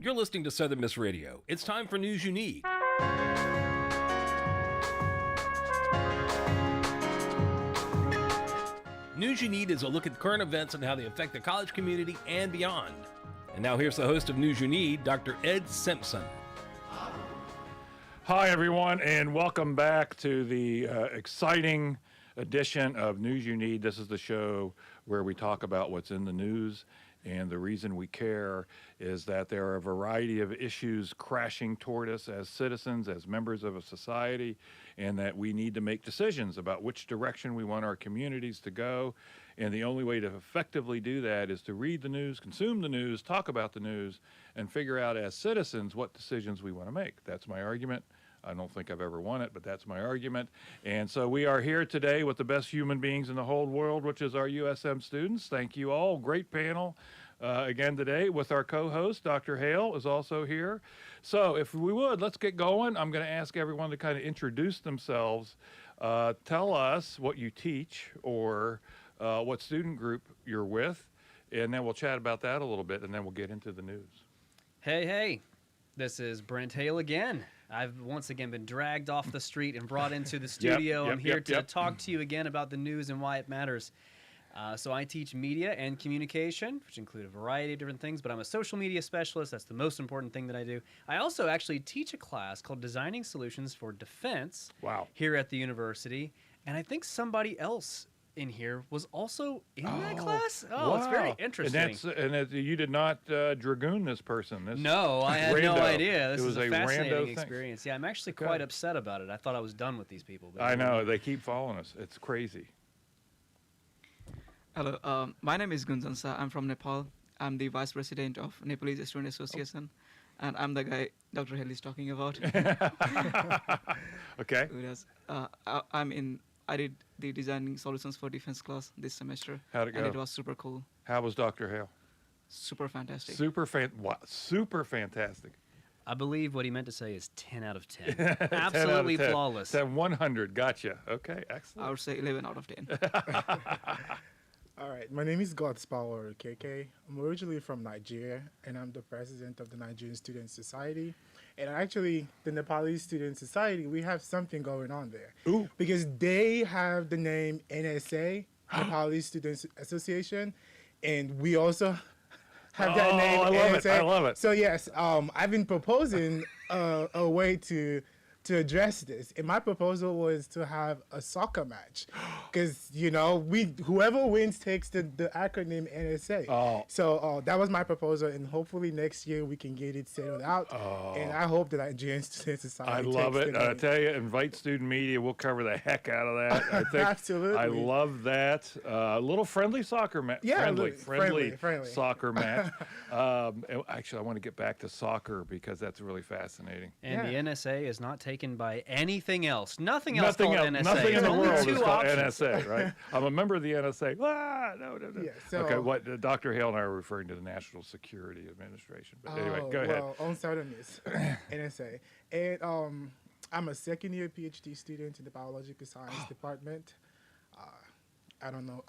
You're listening to Southern Miss Radio. It's time for News You Need. News You Need is a look at current events and how they affect the college community and beyond. And now here's the host of News You Need, Dr. Ed Simpson. Hi, everyone, and welcome back to the exciting edition of News You Need. This is the show where we talk about what's in the news, and the reason we care is that there are a variety of issues crashing toward us as citizens, as members of a society, and that we need to make decisions about which direction we want our communities to go. And the only way to effectively do that is to read the news, consume the news, talk about the news, and figure out as citizens what decisions we want to make. That's my argument. I don't think I've ever won it, but that's my argument. And so we are here today with the best human beings in the whole world, which is our USM students. Thank you all. Great panel again today with our co-host, Dr. Hale, is also here. So if we would, let's get going. I'm going to ask everyone to kind of introduce themselves. Tell us what you teach or what student group you're with, and then we'll chat about that a little bit, and then we'll get into the news. Hey, this is Brent Hale again. I've once again been dragged off the street and brought into the studio. I'm here to talk to you again about the news and why it matters. So I teach media and communication, which include a variety of different things, but I'm a social media specialist. That's the most important thing that I do. I also actually teach a class called Designing Solutions for Defense here at the university, and I think somebody else in here was also in that class. Wow. It's very interesting. And you did not dragoon this person. No, I had no idea. This was is a fascinating rando experience. Yeah, I'm actually quite upset about it. I thought I was done with these people. But I know. They keep following us. It's crazy. Hello, my name is Gunjansa. I'm from Nepal. I'm the vice president of Nepalese Student Association, and I'm the guy Dr. Hale is talking about. Okay. I did the Designing Solutions for Defense class this semester. How'd it go? And it was super cool. How was Dr. Hale? Super fantastic. Super fantastic. I believe what he meant to say is 10 out of 10. 10 Absolutely out of 10. flawless. 100. Gotcha. Okay, excellent. I would say 11 out of 10. All right, my name is Godspower KK. I'm originally from Nigeria, and I'm the president of the Nigerian Student Society. And actually, the Nepalese Student Society, we have something going on there. Ooh. Because they have the name NSA, Nepalese Students Association, and we also have that name NSA. I love it. So yes, I've been proposing a way to address this, and my proposal was to have a soccer match, because whoever wins takes the acronym NSA. So that was my proposal, and hopefully next year we can get it settled out. And I hope that Nigerian Student Society. I love it. I tell you, invite student media. We'll cover the heck out of that. I think Absolutely. I love that. A little friendly soccer match. Yeah, friendly friendly. soccer match. Actually, I want to get back to soccer because that's really fascinating. And the NSA is not taken by anything else. Nothing Nothing called else. NSA. Nothing in There's the only world two is called options. NSA, right? I'm a member of the NSA. No. Yeah, so, Okay, what Dr. Hale and I are referring to the National Security Administration. But anyway, go ahead. Well, on Southern Miss, NSA. And I'm a second-year PhD student in the Biological Science Department. I don't know.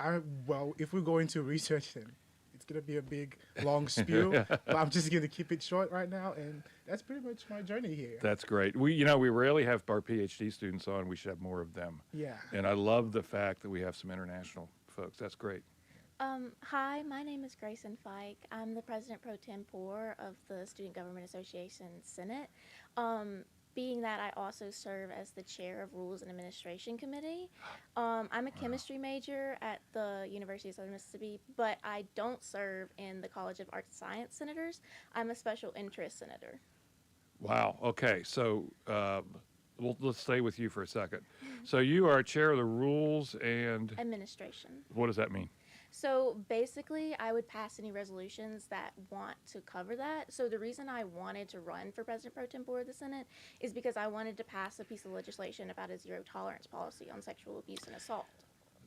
If we go into research, then it's going to be a big, long spew. But I'm just going to keep it short right now, and that's pretty much my journey here. That's great. We rarely have our PhD students on. We should have more of them. Yeah. And I love the fact that we have some international folks. That's great. Hi, my name is Grayson Fike. I'm the president pro tempore of the Student Government Association Senate. Being that I also serve as the chair of Rules and Administration Committee. I'm a chemistry major at the University of Southern Mississippi, but I don't serve in the College of Arts and Science Senators. I'm a special interest senator. Wow. Okay. So let's stay with you for a second. So you are chair of the Rules and Administration. What does that mean? So basically, I would pass any resolutions that want to cover that. So the reason I wanted to run for President Pro Tempore of the Senate is because I wanted to pass a piece of legislation about a zero tolerance policy on sexual abuse and assault.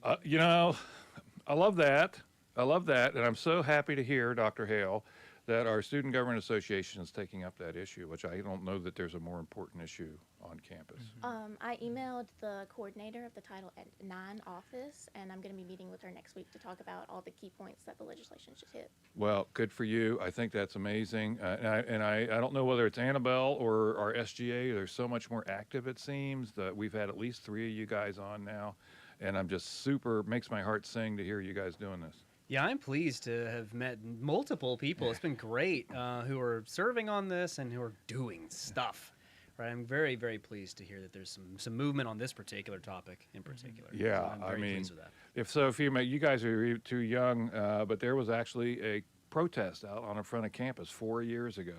I love that. And I'm so happy to hear, Dr. Hale, that our Student Government Association is taking up that issue, which I don't know that there's a more important issue on campus. I emailed the coordinator of the Title IX office, and I'm going to be meeting with her next week to talk about all the key points that the legislation should hit. Well, good for you. I think that's amazing. I don't know whether it's Annabelle or our SGA. They're so much more active, it seems, that we've had at least 3 of you guys on now. And I'm just makes my heart sing to hear you guys doing this. Yeah, I'm pleased to have met multiple people. It's been great who are serving on this and who are doing stuff. Right, I'm very, very pleased to hear that there's some movement on this particular topic in particular. Yeah, So I'm very pleased with that. You guys are too young, but there was actually a protest out on the front of campus 4 years ago.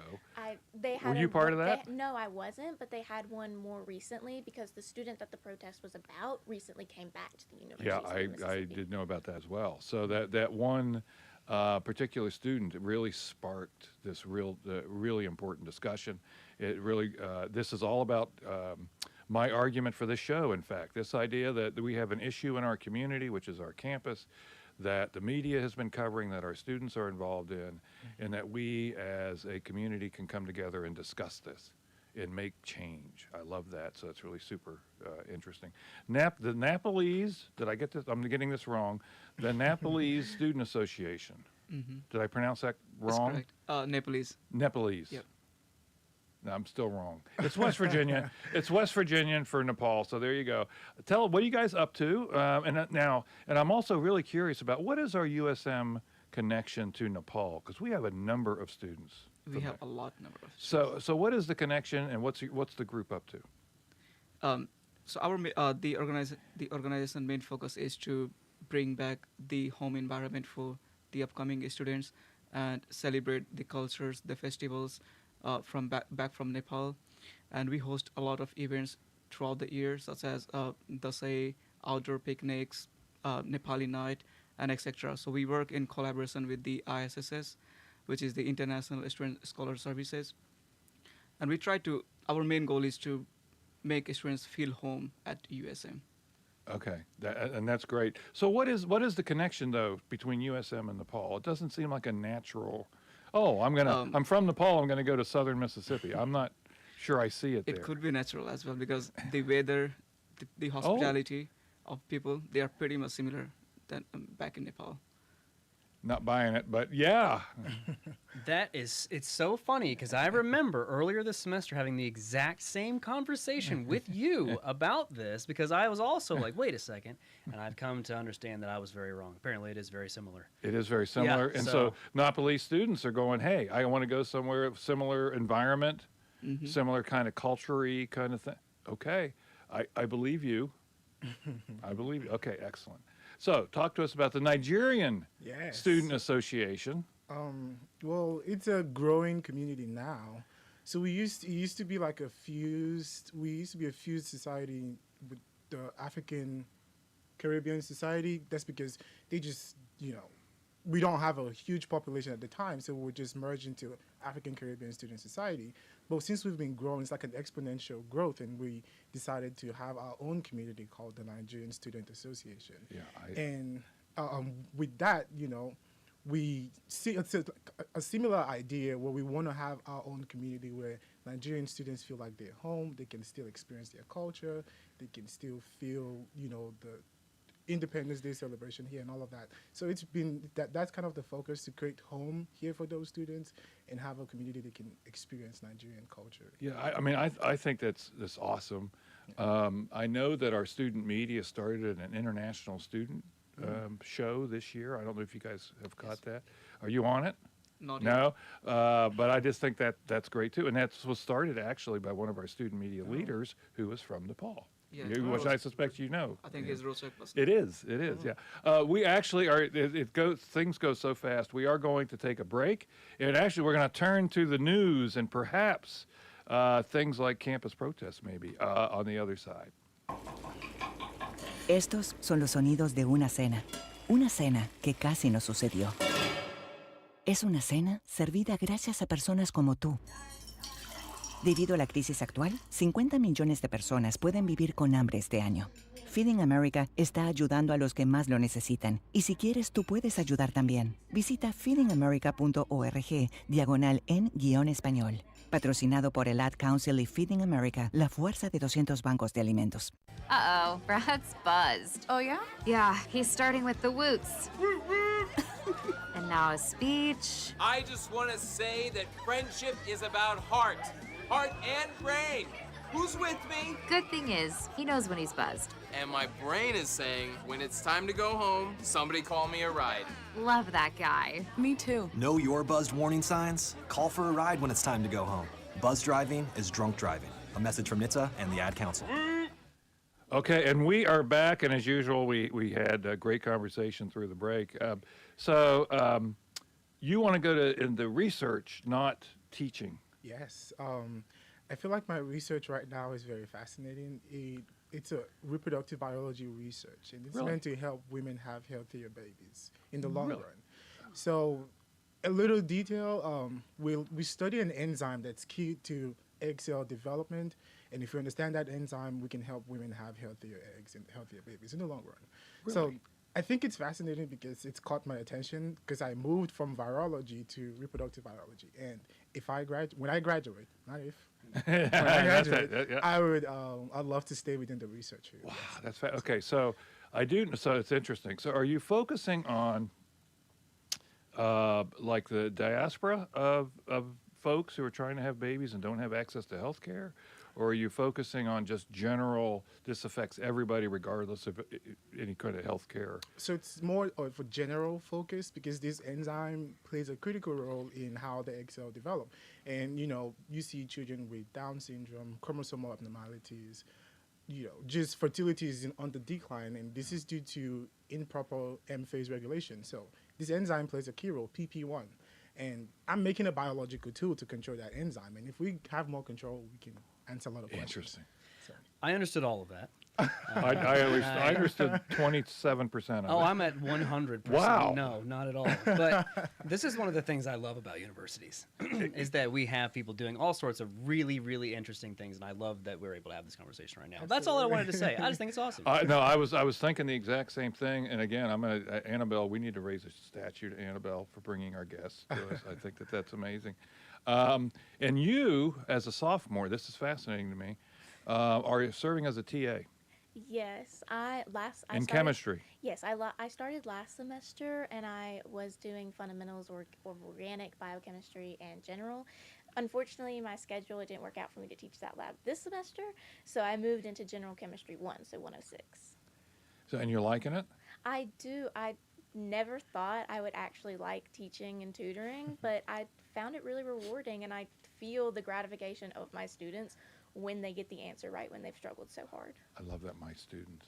Were you part of that? No, I wasn't, but they had one more recently because the student that the protest was about recently came back to the University Yeah, of Mississippi. I did know about that as well. So that one particular student really sparked this really important discussion. It really, this is all about my argument for this show, in fact. This idea that we have an issue in our community, which is our campus, that the media has been covering, that our students are involved in, and that we as a community can come together and discuss this and make change. I love that, so it's really super interesting. The Nepalese, did I get this? I'm getting this wrong. The Nepalese Student Association. Did I pronounce that wrong? That's correct. Nepalese. Nepalese. Yep. No, I'm still wrong. It's West Virginia. It's West Virginian for Nepal. So there you go. What are you guys up to? And I'm also really curious about what is our USM connection to Nepal? Because we have a number of students. We have a lot number of students. So what is the connection, and what's the group up to? So the organization main focus is to bring back the home environment for the upcoming students and celebrate the cultures, the festivals from back from Nepal. And we host a lot of events throughout the year, such as Dasai, outdoor picnics, Nepali night, and etc. So we work in collaboration with the ISSS, which is the International Student Scholar Services. And our main goal is to make students feel home at USM. Okay, and that's great. So what is the connection though between USM and Nepal? It doesn't seem like a natural. Oh, I'm from Nepal. I'm gonna go to southern Mississippi. I'm not sure I see it there. It could be natural as well because the weather, the hospitality of people, they are pretty much similar than back in Nepal. Not buying it, but yeah. It's so funny because I remember earlier this semester having the exact same conversation with you about this because I was also like, wait a second, and I've come to understand that I was very wrong. Apparently it is very similar. It is very similar. Yeah, and so Nepalese students are going, hey, I want to go somewhere, similar environment, similar kind of culture-y kind of thing. Okay, I believe you. I believe you. Okay, excellent. So, talk to us about the Nigerian Student Association. Well, it's a growing community now. So it used to be like a fused society with the African Caribbean society. That's because they just, we don't have a huge population at the time, so we're just merged into African Caribbean Student Society. But since we've been growing, it's like an exponential growth, and we decided to have our own community called the Nigerian Student Association. Yeah, and with that, we see it's a similar idea where we want to have our own community where Nigerian students feel like they're home, they can still experience their culture, they can still feel, the Independence Day celebration here and all of that. So it's been that's kind of the focus, to create home here for those students and have a community that can experience Nigerian culture. Yeah, I think that's awesome. I know that our student media started an international student show this year. I don't know if you guys have caught that. Are you on it? Not No, but I just think that's great too. And that was started actually by one of our student media leaders who was from Nepal. Yeah, which I suspect you know. I think it's Rosak. It is, yeah. We actually are, things go so fast. We are going to take a break. And actually, we're going to turn to the news and perhaps things like campus protests maybe on the other side. Estos son los sonidos de una cena que casi no sucedió. Es una cena servida gracias a personas como tú, Debido a la crisis actual, 50 millones de personas pueden vivir con hambre este año. Feeding America está ayudando a los que más lo necesitan. Y si quieres, tú puedes ayudar también. Visita feedingamerica.org/en-español. Patrocinado por el Ad Council y Feeding America, la fuerza de 200 bancos de alimentos. Uh-oh, Brad's buzzed. Oh, yeah? Yeah, he's starting with the woots. And now a speech. I just want to say that friendship is about heart and brain. Who's with me? Good thing is, he knows when he's buzzed. And my brain is saying, when it's time to go home, somebody call me a ride. Love that guy. Me too. Know your buzzed warning signs? Call for a ride when it's time to go home. Buzz driving is drunk driving. A message from NHTSA and the Ad Council. Okay, and we are back, and as usual, we had a great conversation through the break. You want to go into research, not teaching. Yes. I feel like my research right now is very fascinating. It's a reproductive biology research, and it's Really? meant to help women have healthier babies in the long run. So, a little detail, we study an enzyme that's key to egg cell development, and if you understand that enzyme, we can help women have healthier eggs and healthier babies in the long run. So, Really? I think it's fascinating because it's caught my attention because I moved from virology to reproductive biology, and when I graduate, not if, when I graduate, I'd love to stay within the research field. Wow, that's okay. So so it's interesting. So are you focusing on like the diaspora of folks who are trying to have babies and don't have access to health care? Or are you focusing on just general, this affects everybody regardless of any kind of health care? So it's more of a general focus because this enzyme plays a critical role in how the egg cell develop. And, you see children with Down syndrome, chromosomal abnormalities, just fertility is on the decline, and this is due to improper M phase regulation. So this enzyme plays a key role, PP1. And I'm making a biological tool to control that enzyme. And if we have more control, we can answer a lot of questions. Interesting. So. I understood all of that. I understood 27% of it. Oh, I'm at 100%. Wow. No, not at all. But this is one of the things I love about universities is that we have people doing all sorts of really, really interesting things, and I love that we're able to have this conversation right now. Absolutely. That's all I wanted to say. I just think it's awesome. No, I was thinking the exact same thing. And again, Annabelle, we need to raise a statue to Annabelle for bringing our guests to us. I think that's amazing. And you, as a sophomore, this is fascinating to me, are serving as a TA. Yes, I in started, chemistry. Yes, I started last semester, and I was doing fundamentals of organic biochemistry and general. Unfortunately, my schedule, it didn't work out for me to teach that lab this semester, so I moved into general chemistry 1, so 106. So, and you're liking it? I do. I never thought I would actually like teaching and tutoring, but I found it really rewarding, and I feel the gratification of my students when they get the answer right when they've struggled so hard. I love that, my students.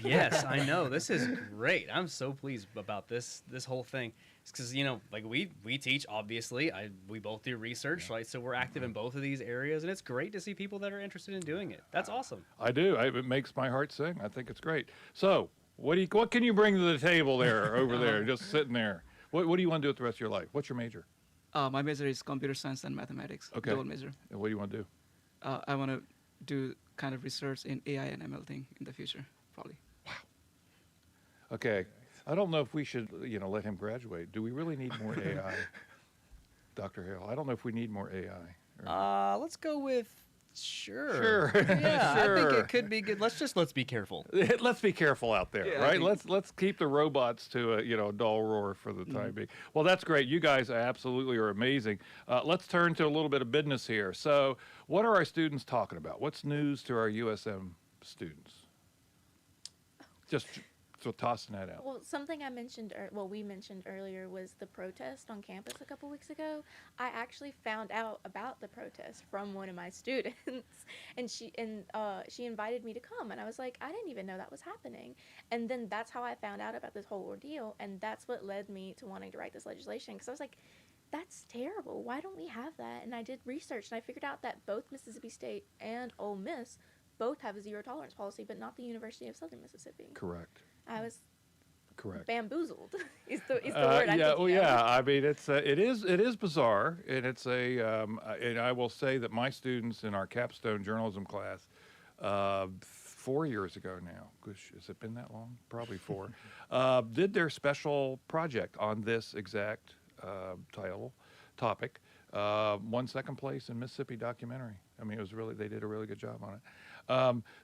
Yes, I know. This is great. I'm so pleased about this whole thing. It's because, like we teach, obviously. We both do research, right? So we're active in both of these areas, and it's great to see people that are interested in doing it. That's awesome. I do. It makes my heart sing. I think it's great. So, what can you bring to the table there, over there, just sitting there? What do you want to do with the rest of your life? What's your major? My major is computer science and mathematics. Okay. Double major. And what do you want to do? I want to do kind of research in AI and ML thing in the future, probably. Okay. I don't know if we should, let him graduate. Do we really need more AI? Dr. Hale, I don't know if we need more AI. Let's go with sure. Sure. Yeah, I think Sure. it could be good. Let's be careful. Let's be careful out there, Yeah, I right? think- Let's keep the robots to a dull roar for the time being. Well, that's great. You guys absolutely are amazing. Let's turn to a little bit of business here. So, what are our students talking about? What's news to our USM students? Just so tossing that out. Well, something we mentioned earlier was the protest on campus a couple weeks ago. I actually found out about the protest from one of my students, and she invited me to come, and I was like, I didn't even know that was happening. And then that's how I found out about this whole ordeal, and that's what led me to wanting to write this legislation, because I was like, that's terrible. Why don't we have that? And I did research, and I figured out that both Mississippi State and Ole Miss both have a zero tolerance policy, but not the University of Southern Mississippi. Correct. I was Correct. bamboozled is the word I'm yeah, thinking well, of. yeah. I mean, it is bizarre, and it's and I will say that my students in our capstone journalism class, 4 years ago now, gosh, has it been that long? Probably 4, did their special project on this exact topic, won second place in Mississippi documentary. I mean, they did a really good job on it.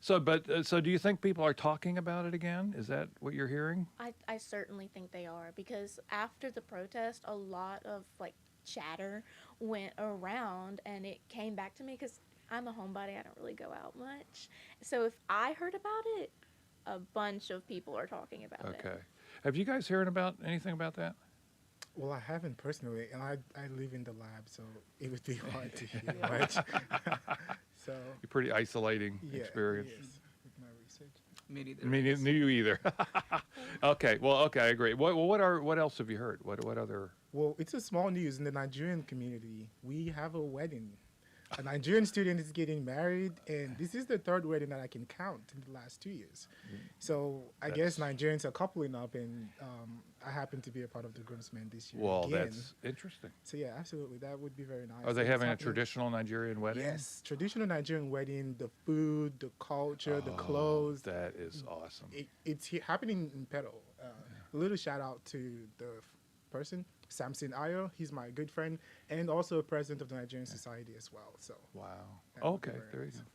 So do you think people are talking about it again? Is that what you're hearing? I certainly think they are, because after the protest, a lot of like chatter went around, and it came back to me because I'm a homebody. I don't really go out much. So if I heard about it, a bunch of people are talking about it. Okay. Have you guys heard about anything about that? Well, I haven't personally, and I live in the lab, so it would be hard to hear much. So A pretty isolating experience. Yes, with my research. Me neither. Me neither, you either. Okay. Well, okay, I agree. What else have you heard? What other? Well, it's a small news in the Nigerian community. We have a wedding. A Nigerian student is getting married, and this is the third wedding that I can count in the last 2 years. So I guess Nigerians are coupling up, and I happen to be a part of the groomsmen this year. Well, again. that's interesting. So yeah, absolutely, that would be very nice. Are they It's having a happening- traditional Nigerian wedding? Yes, traditional Nigerian wedding. The food, the culture, the clothes. That is awesome. It's happening in Petal. A little shout out to the person, Simpson. He's my good friend, and also president of the Nigerian Society as well. So Wow. that would be Okay. very There you nice. go.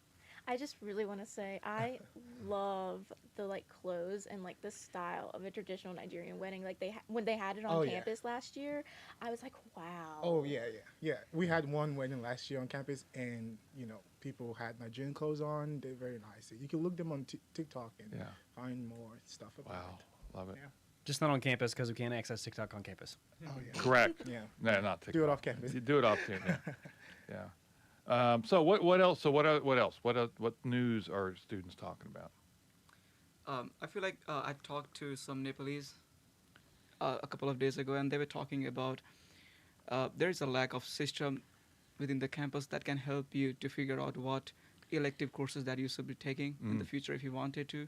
I just really want to say I love the like clothes and like the style of a traditional Nigerian wedding. Like when they had it on Oh, yeah. campus last year, I was like, wow. Oh yeah. We had one wedding last year on campus, and people had Nigerian clothes on. They're very nice. You can look them on TikTok and Yeah. find more stuff about Wow. Love it. Yeah. Just not on campus because we can't access TikTok on campus. it. Oh yeah. Correct. Yeah. No, not TikTok. Do it off campus. You do it off campus. Yeah. So what else? So what else? What news are students talking about? I feel like I talked to some Nepalese a couple of days ago, and they were talking about there is a lack of system within the campus that can help you to figure out what elective courses that you should be taking in the future if you wanted to.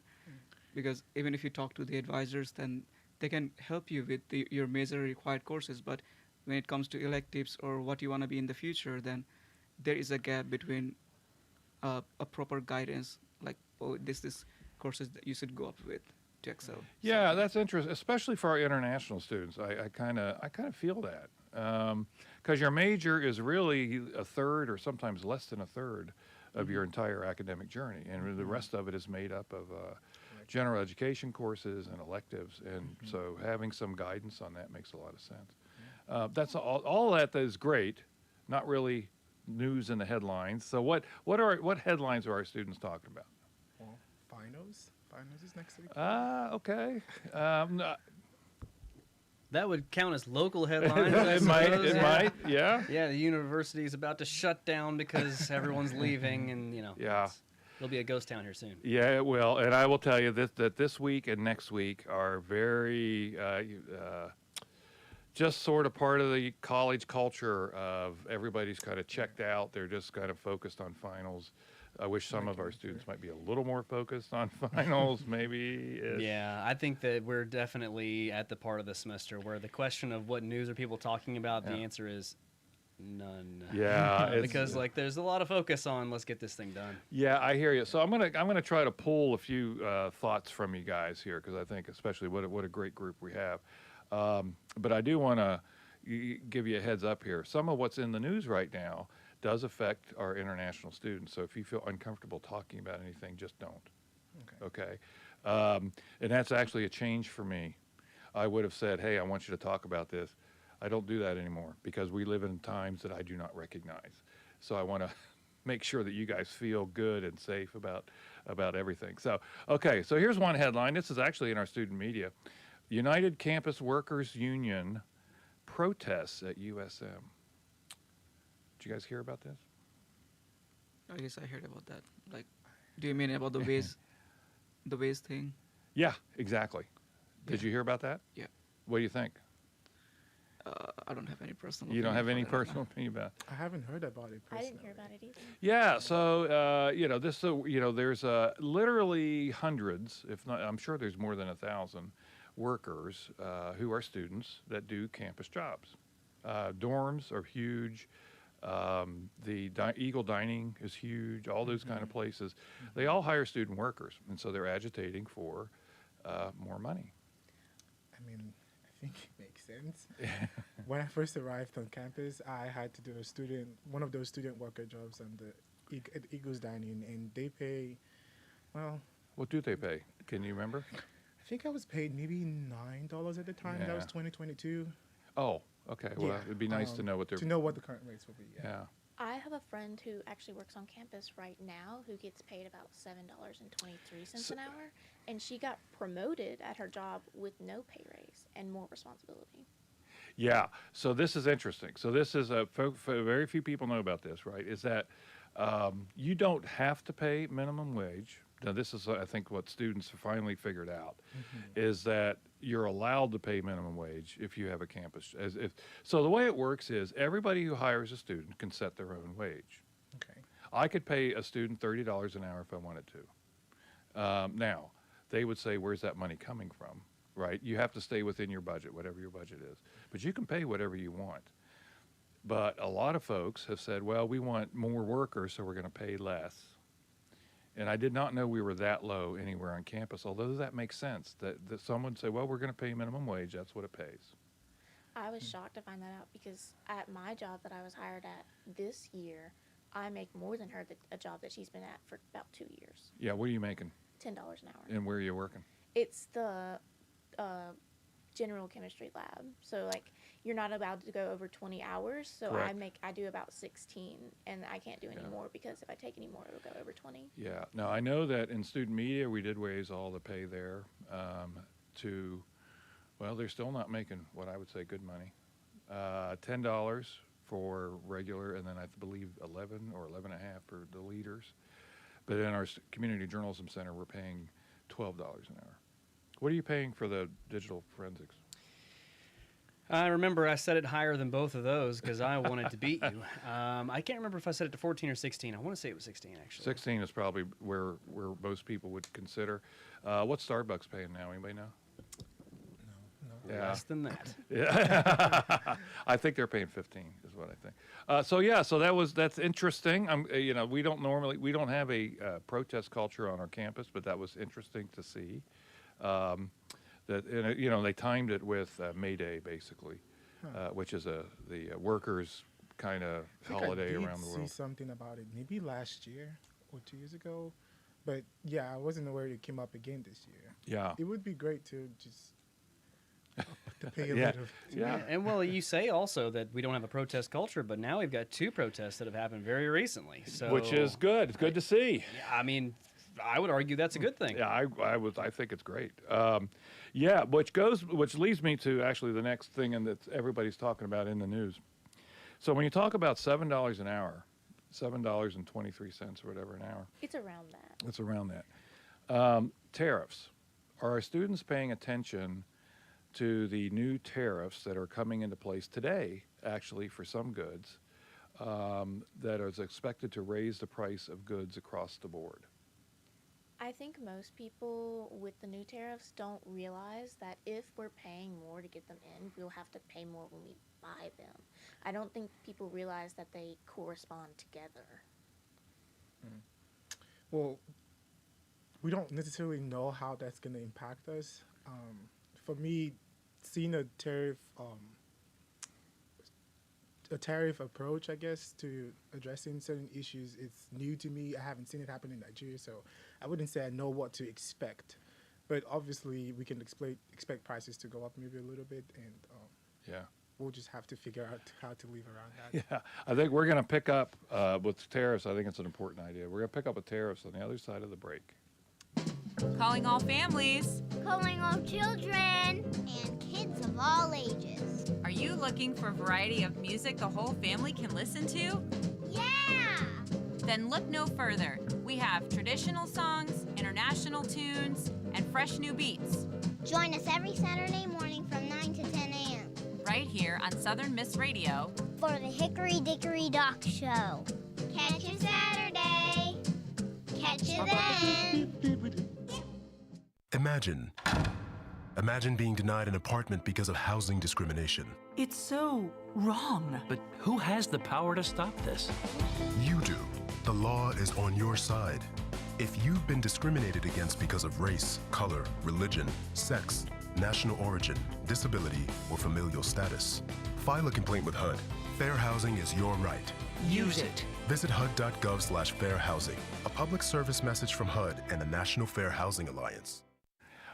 Because even if you talk to the advisors, then they can help you with your major required courses. But when it comes to electives or what you want to be in the future, then there is a gap between a proper guidance, like, oh, this is courses that you should go up with to excel. Yeah, that's interesting, especially for our international students. I kind of feel that because your major is really a third or sometimes less than a third of your entire academic journey, and the rest of it is made up of general education courses and electives, and so having some guidance on that makes a lot of sense. That's all that is great, not really news in the headlines. So what headlines are our students talking about? Well, finals is next week. Okay. No, That would count as local headlines. I it might, suppose, it yeah. might, yeah. Yeah, the university is about to shut down because everyone's leaving, and Yeah. it'll be a ghost town here soon. Yeah, it will. And I will tell you that this week and next week are very just sort of part of the college culture of everybody's kind of checked out. They're just kind of focused on finals. I wish some of our students might be a little more focused on finals, maybe. Yeah, I think that we're definitely at the part of the semester where the question of what news are people talking about, the answer is none. Yeah, because like there's a lot of focus on let's get this thing done. Yeah, I hear you. So I'm gonna try to pull a few thoughts from you guys here because I think especially what a great group we have. But I do want to give you a heads up here. Some of what's in the news right now does affect our international students. So if you feel uncomfortable talking about anything, just don't. Okay. And that's actually a change for me. I would have said, hey, I want you to talk about this. I don't do that anymore because we live in times that I do not recognize. So I want to make sure that you guys feel good and safe about everything. So, okay, so here's one headline. This is actually in our student media. United Campus Workers Union protests at USM. Did you guys hear about this? I guess I heard about that. Like, do you mean about the ways thing? Yeah, exactly. Did you hear about that? Yeah. What do you think? I don't have any personal. You don't have any opinion for that. personal opinion about it? I haven't heard about it I personally. didn't hear about it either. Yeah, so there's literally hundreds, if not, I'm sure there's more than 1,000 workers who are students that do campus jobs. Dorms are huge. The Eagle Dining is huge. All those kind of places, they all hire student workers, and so they're agitating for more money. I mean, I think it makes sense. When I first arrived on campus, I had to do one of those student worker jobs on the Eagles Dining, and they pay, well. What do they pay? Can you remember? I think I was paid maybe $9 at the time. That was 2022. Oh, okay. Well, it'd be nice to know what the current rates will be. Yeah. I have a friend who actually works on campus right now who gets paid about $7.23 an hour, and she got promoted at her job with no pay raise and more responsibility. Yeah. So this is interesting. So this is very few people know about this, right? Is that you don't have to pay minimum wage. Now, this is, I think, what students have finally figured out, is that you're allowed to pay minimum wage if you have a campus. So the way it works is everybody who hires a student can set their own wage. Okay. I could pay a student $30 an hour if I wanted to. Now, they would say, where's that money coming from, right? You have to stay within your budget, whatever your budget is. But you can pay whatever you want. But a lot of folks have said, well, we want more workers, so we're going to pay less. And I did not know we were that low anywhere on campus, although that makes sense, that someone would say, well, we're going to pay minimum wage, that's what it pays. I was shocked to find that out because at my job that I was hired at this year, I make more than her, a job that she's been at for about 2 years. Yeah, what are you making? $10 an hour. And where are you working? It's the general chemistry lab. So, like, you're not allowed to go over 20 hours. So Correct. I do about 16, and I can't do any more because if I take any more, it'll go over 20. Yeah. Now, I know that in student media, we did raise all the pay there well, they're still not making what I would say good money. $10 for regular, and then I believe 11 or 11.5 for the leaders. But in our community journalism center, we're paying $12 an hour. What are you paying for the digital forensics? I remember I set it higher than both of those because I wanted to beat you. I can't remember if I set it to 14 or 16. I want to say it was 16, actually. 16 is probably where most people would consider. What's Starbucks paying now? Anybody know? No. Yeah. Less than that. Yeah. I think they're paying 15 is what I think. So that's interesting. We don't have a protest culture on our campus, but that was interesting to see. They timed it with May Day, basically, which is the workers' kind of holiday around the world. I did see something about it maybe last year or 2 years ago, but yeah, I wasn't aware it came up again this year. Yeah, it would be great to just to pay a little. Yeah, and well, you say also that we don't have a protest culture, but now we've got 2 protests that have happened very recrecently. So which is good. It's good to see. Yeah, I mean, I would argue that's a good thing. Yeah, I think it's great. Which leads me to actually the next thing, and that everybody's talking about in the news. So when you talk about $7 an hour, $7.23 or whatever an hour. It's around that. It's around that. Tariffs. Are our students paying attention to the new tariffs that are coming into place today, actually, for some goods, that is expected to raise the price of goods across the board? I think most people with the new tariffs don't realize that if we're paying more to get them in, we'll have to pay more when we buy them. I don't think people realize that they correspond together. Well, we don't necessarily know how that's going to impact us. For me, seeing a tariff approach, I guess, to addressing certain issues, it's new to me. I haven't seen it happen in Nigeria, so I wouldn't say I know what to expect. But obviously, we can expect prices to go up maybe a little bit, and we'll just have to figure out how to live around that. Yeah, I think we're going to pick up with tariffs. I think it's an important idea. We're going to pick up with tariffs on the other side of the break. Calling all families. Calling all children. And kids of all ages. Are you looking for a variety of music the whole family can listen to? Yeah! Then look no further. We have traditional songs, international tunes, and fresh new beats. Join us every Saturday morning from 9 to 10 a.m. Right here on Southern Miss Radio. For the Hickory Dickory Dock Show. Catch you Saturday. Catch you then. Imagine Imagine being denied an apartment because of housing discrimination. It's so wrong. But who has the power to stop this? You do. The law is on your side. If you've been discriminated against because of race, color, religion, sex, national origin, disability, or familial status, file a complaint with HUD. Fair housing is your right. Use it. Visit HUD.gov/fairhousing, a public service message from HUD and the National Fair Housing Alliance.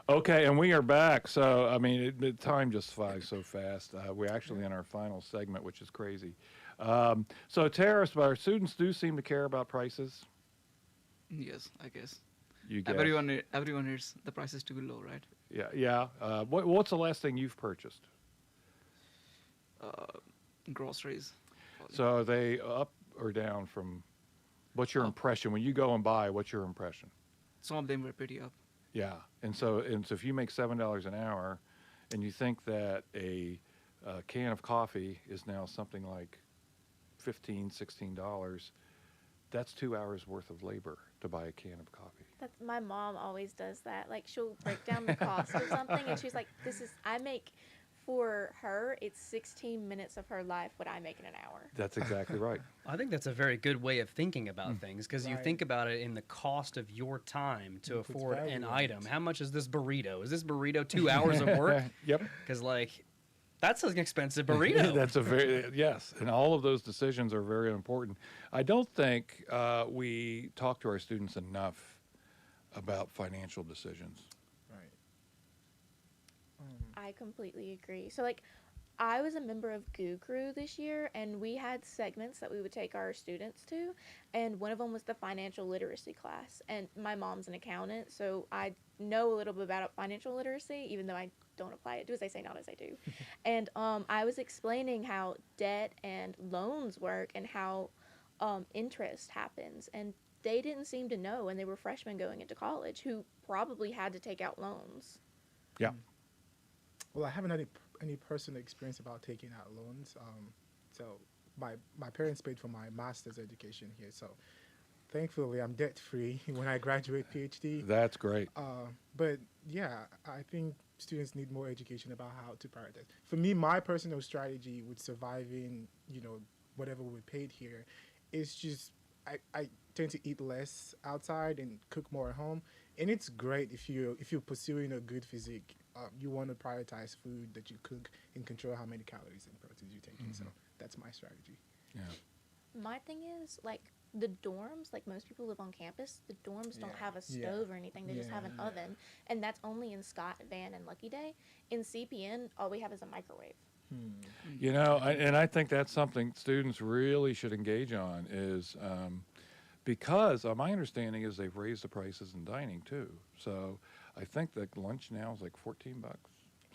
Okay, and we are back. So, I mean, time just flies so fast. We're actually in our final segment, which is crazy. So, Terrace, our students do seem to care about prices. Yes, I guess. You guess. Everyone is the price is too low, right? Yeah. What's the last thing you've purchased? Groceries. So, are they up or down from? What's your impression when you go and buy? What's your impression? Some of them were pretty up. Yeah, and so if you make $7 an hour, and you think that a can of coffee is now something like $15, $16, that's 2 hours worth of labor to buy a can of coffee. My mom always does that. Like, she'll break down the cost of something, and she's like, I make, for her, it's 16 minutes of her life what I make in an hour. That's exactly right. I think that's a very good way of thinking about things, because you think about it in the cost of your time to afford an item. How much is this burrito? Is this burrito 2 hours of work? Yep. Because, like, that's an expensive burrito. That's yes, and all of those decisions are very important. I don't think we talk to our students enough about financial decisions. I completely agree. So, like, I was a member of Goo Crew this year, and we had segments that we would take our students to, and one of them was the financial literacy class. And my mom's an accountant, so I know a little bit about financial literacy, even though I don't apply it. Do as I say, not as I do. And I was explaining how debt and loans work and how interest happens, and they didn't seem to know, and they were freshmen going into college who probably had to take out loans. Yeah. Well, I haven't had any personal experience about taking out loans. So my parents paid for my master's education here. So thankfully, I'm debt free when I graduate PhD. That's great. But yeah, I think students need more education about how to prioritize. For me, my personal strategy with surviving, whatever we paid here, is just I tend to eat less outside and cook more at home. And it's great if you're pursuing a good physique. You want to prioritize food that you cook and control how many calories and proteins you take in. So that's my strategy. Yeah. My thing is, like, the dorms, like most people live on campus, the dorms don't have a stove or anything. They just have an oven. And that's only in Scott, Van, and Lucky Day. In CPN, all we have is a microwave. And I think that's something students really should engage on is because my understanding is they've raised the prices in dining too. So I think that lunch now is like $14.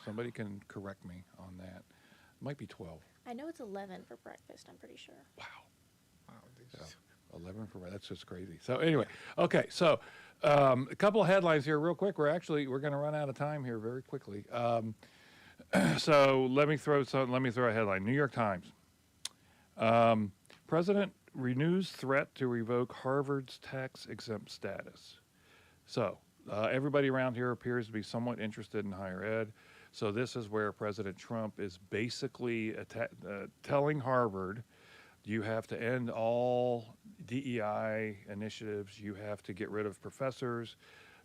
Somebody can correct me on that. It might be 12. I know it's 11 for breakfast, I'm pretty sure. Wow. So 11 for that's just crazy. So anyway, okay. So a couple of headlines here real quick. We're going to run out of time here very quickly. So let me throw a headline. New York Times. President renews threat to revoke Harvard's tax-exempt status. So everybody around here appears to be somewhat interested in higher ed. So this is where President Trump is basically telling Harvard, you have to end all DEI initiatives. You have to get rid of professors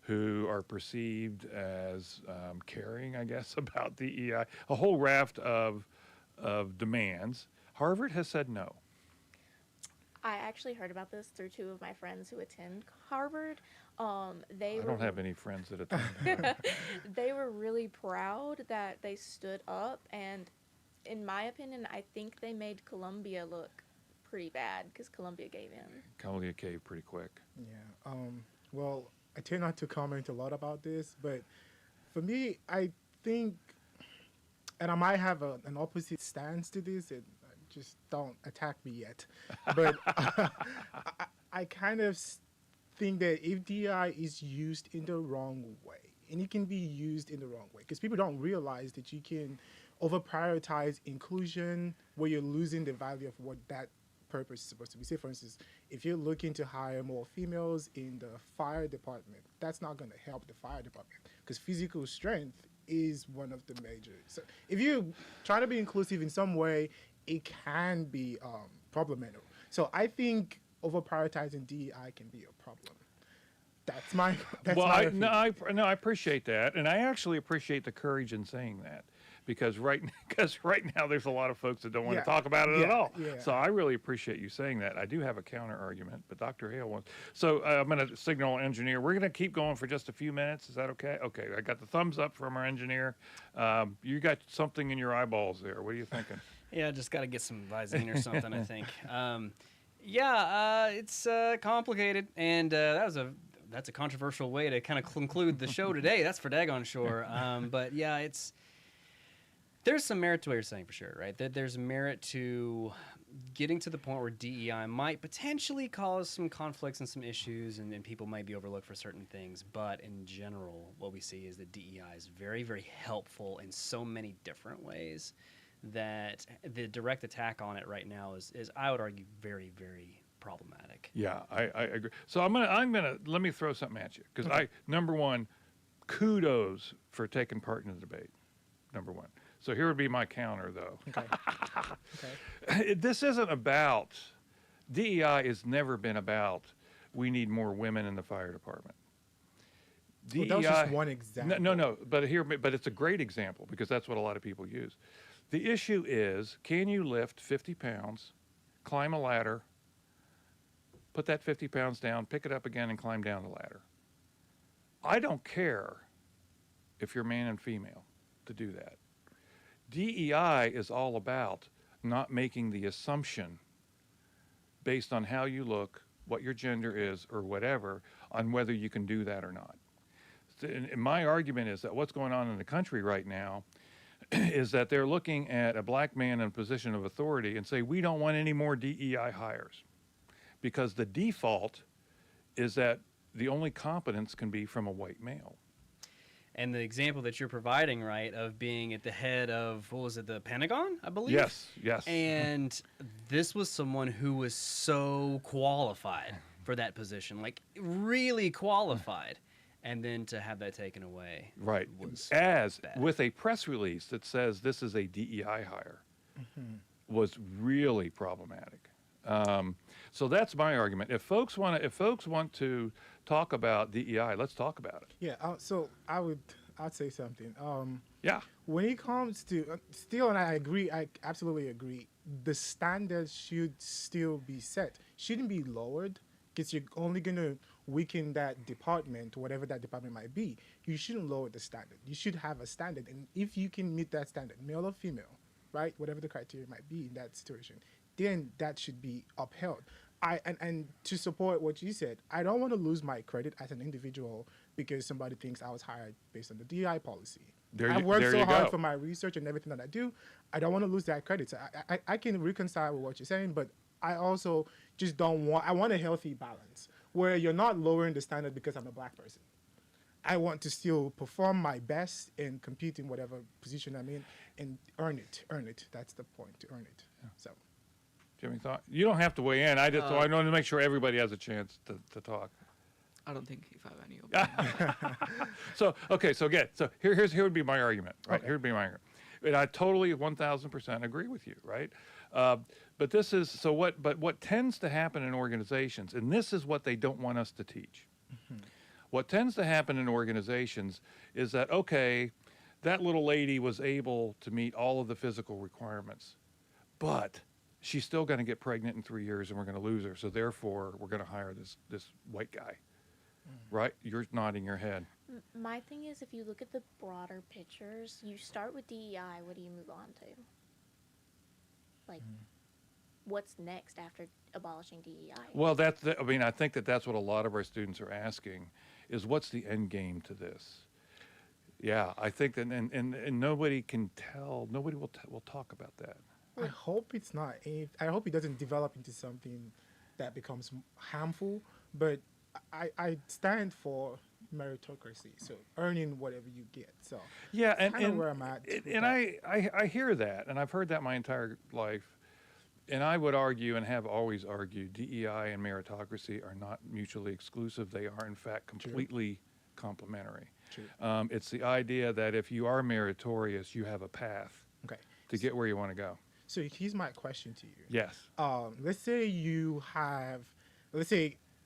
who are perceived as caring, I guess, about DEI. A whole raft of demands. Harvard has said no. I actually heard about this through two of my friends who attend Harvard. I don't have any friends that attend Harvard. They were really proud that they stood up, and in my opinion, I think they made Columbia look pretty bad because Columbia gave in. Columbia caved pretty quick. Yeah. Well, I tend not to comment a lot about this, but for me, I think, and I might have an opposite stance to this, and just don't attack me yet, but I kind of think that if DI is used in the wrong way, and it can be used in the wrong way, because people don't realize that you can over-prioritize inclusion where you're losing the value of what that purpose is supposed to be. Say, for instance, if you're looking to hire more females in the fire department, that's not going to help the fire department, because physical strength is one of the major. So if you try to be inclusive in some way, it can be problematic. So I think over prioritizing DEI can be a problem. That's my. I appreciate that, and I actually appreciate the courage in saying that, because right now there's a lot of folks that don't want to talk about it at all. Yeah. So I really appreciate you saying that. I do have a counter argument, but Dr. Hale wants. So I'm going to signal engineer. We're going to keep going for just a few minutes. Is that okay? Okay. I got the thumbs up from our engineer. You got something in your eyeballs there. What are you thinking? Yeah, just got to get some Visine or something, I think. It's complicated, and that's a controversial way to kind of conclude the show today. That's for daggone sure. But yeah, there's some merit to what you're saying for sure, right? There's merit to getting to the point where DEI might potentially cause some conflicts and some issues, and people might be overlooked for certain things. But in general, what we see is that DEI is very, very helpful in so many different ways that the direct attack on it right now is I would argue, very, very problematic. Yeah, I agree. So I'm gonna let me throw something at you, because number one, kudos for taking part in the debate. Number one. So here would be my counter, though. Okay. This isn't about DEI. Has never been about we need more women in the fire department. DEI, that was just one example. No. But it's a great example, because that's what a lot of people use. The issue is, can you lift 50 pounds, climb a ladder, put that 50 pounds down, pick it up again, and climb down the ladder? I don't care if you're man and female to do that. DEI is all about not making the assumption based on how you look, what your gender is, or whatever, on whether you can do that or not. And my argument is that what's going on in the country right now is that they're looking at a black man in a position of authority and say, we don't want any more DEI hires, because the default is that the only competence can be from a white male. And the example that you're providing, right, of being at the head of, what was it, the Pentagon, I believe? Yes. And this was someone who was so qualified for that position, like really qualified. And then to have that taken away. Right. Was bad. With a press release that says this is a DEI hire, was really problematic. So that's my argument. If folks want to talk about DEI, let's talk about it. Yeah. So I'd say something. Yeah. When it comes to still, and I absolutely agree. The standards should still be set. Shouldn't be lowered, because you're only gonna weaken that department, whatever that department might be. You shouldn't lower the standard. You should have a standard, and if you can meet that standard, male or female, right, whatever the criteria might be in that situation, then that should be upheld. And to support what you said, I don't want to lose my credit as an individual because somebody thinks I was hired based on the DEI policy. I've worked so hard for my research and everything that I do. I don't want to lose that credit. So I can reconcile with what you're saying, but I also just I want a healthy balance where you're not lowering the standard because I'm a black person. I want to still perform my best and compete in whatever position I'm in and earn it. That's the point, to earn it. Yeah. So. Do you have any thought? You don't have to weigh in. I want to make sure everybody has a chance to talk. I don't think if I have any opinion. So here would be my argument, right? Okay. Here would be my argument. And I totally 1,000% agree with you, right? But this is so what. But what tends to happen in organizations, and this is what they don't want us to teach. What tends to happen in organizations is that, okay, that little lady was able to meet all of the physical requirements, but she's still going to get pregnant in 3 years, and we're going to lose her. So therefore, we're going to hire this white guy, right? You're nodding your head. My thing is, if you look at the broader pictures, you start with DEI. What do you move on to? Like, what's next after abolishing DEI? Well, I think that's what a lot of our students are asking, is what's the end game to this? Yeah, I think that, and nobody can tell. Nobody will talk about that. I hope it's not. I hope it doesn't develop into something that becomes harmful. But I stand for meritocracy, so earning whatever you get. So yeah, and where I'm at. And I hear that, and I've heard that my entire life. And I would argue, and have always argued, DEI and meritocracy are not mutually exclusive. They are, in fact, completely complementary. True. It's the idea that if you are meritorious, you have a path to get where you want to go. So here's my question to you. Yes. Let's say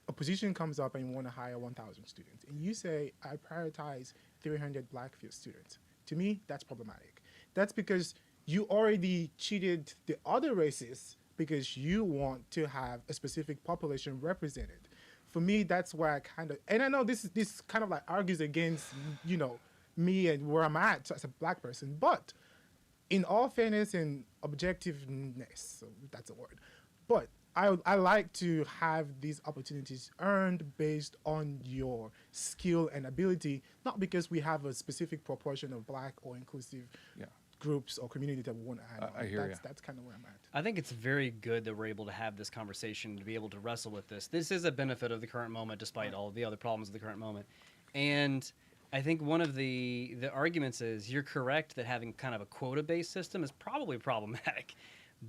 a position comes up and you want to hire 1,000 students, and you say, I prioritize 300 Blackfield students. To me, that's problematic. That's because you already cheated the other races because you want to have a specific population represented. For me, that's where I kind of, and I know this kind of like argues against, me and where I'm at as a Black person, but in all fairness and objectiveness, so that's a word, but I like to have these opportunities earned based on your skill and ability, not because we have a specific proportion of Black or inclusive groups or community that we want to add on. I hear you. That's kind of where I'm at. I think it's very good that we're able to have this conversation, to be able to wrestle with this. This is a benefit of the current moment, despite all of the other problems of the current moment. And I think one of the arguments is you're correct that having kind of a quota-based system is probably problematic.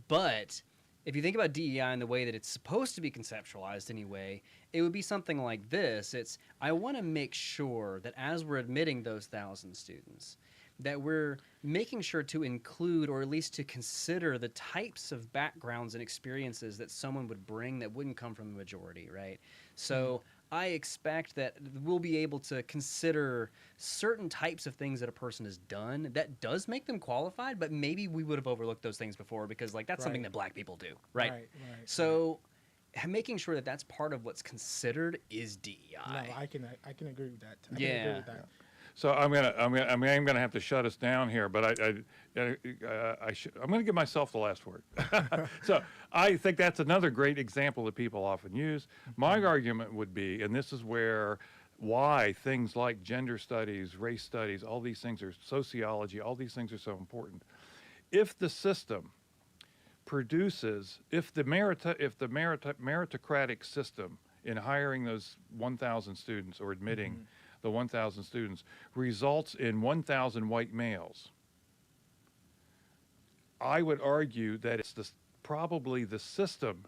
But if you think about DEI and the way that it's supposed to be conceptualized anyway, it would be something like this. It's, I want to make sure that as we're admitting those 1,000 students, that we're making sure to include, or at least to consider, the types of backgrounds and experiences that someone would bring that wouldn't come from the majority, right? So I expect that we'll be able to consider certain types of things that a person has done that does make them qualified, but maybe we would have overlooked those things before because, like, that's something that Black people do, right? So making sure that that's part of what's considered is DEI. No, I can agree with that. I Yeah. can agree with that. So I'm gonna have to shut us down here, but I'm gonna give myself the last word. So I think that's another great example that people often use. My argument would be, and this is why things like gender studies, race studies, all these things are sociology, all these things are so important. If the system produces, if the meritocratic system in hiring those 1,000 students or admitting the 1,000 students results in 1,000 white males, I would argue that it's probably the system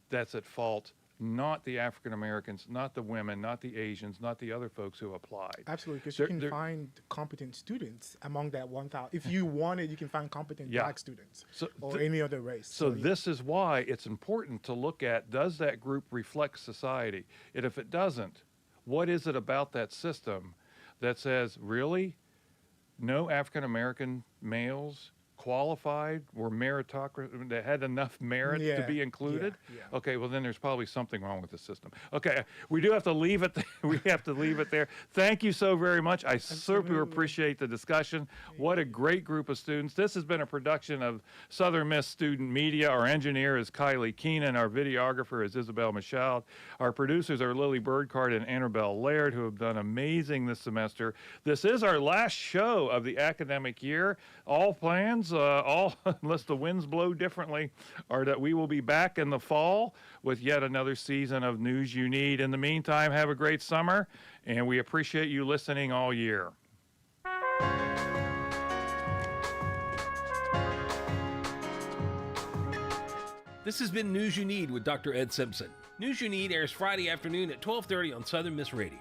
that's at fault, not the African Americans, not the women, not the Asians, not the other folks who applied. Absolutely, because you can find competent students among that 1,000. If you want it, you can find competent Black students or any other race. So this is why it's important to look at, does that group reflect society? And if it doesn't, what is it about that system that says, really, no African American males qualified, were meritocracy, that had enough merit to be included? Okay, well then there's probably something wrong with the system. Okay, we do have to leave it there. We have to leave it there. Thank you so very much. I super appreciate the discussion. What a great group of students. This has been a production of Southern Miss Student Media. Our engineer is Kylie Keenan. Our videographer is Isabel Michaud. Our producers are Lily Birdcard and Annabelle Laird, who have done amazing this semester. This is our last show of the academic year. All plans, unless the winds blow differently, are that we will be back in the fall with yet another season of News You Need. In the meantime, have a great summer, and we appreciate you listening all year. This has been News You Need with Dr. Ed Simpson. News You Need airs Friday afternoon at 12:30 on Southern Miss Radio.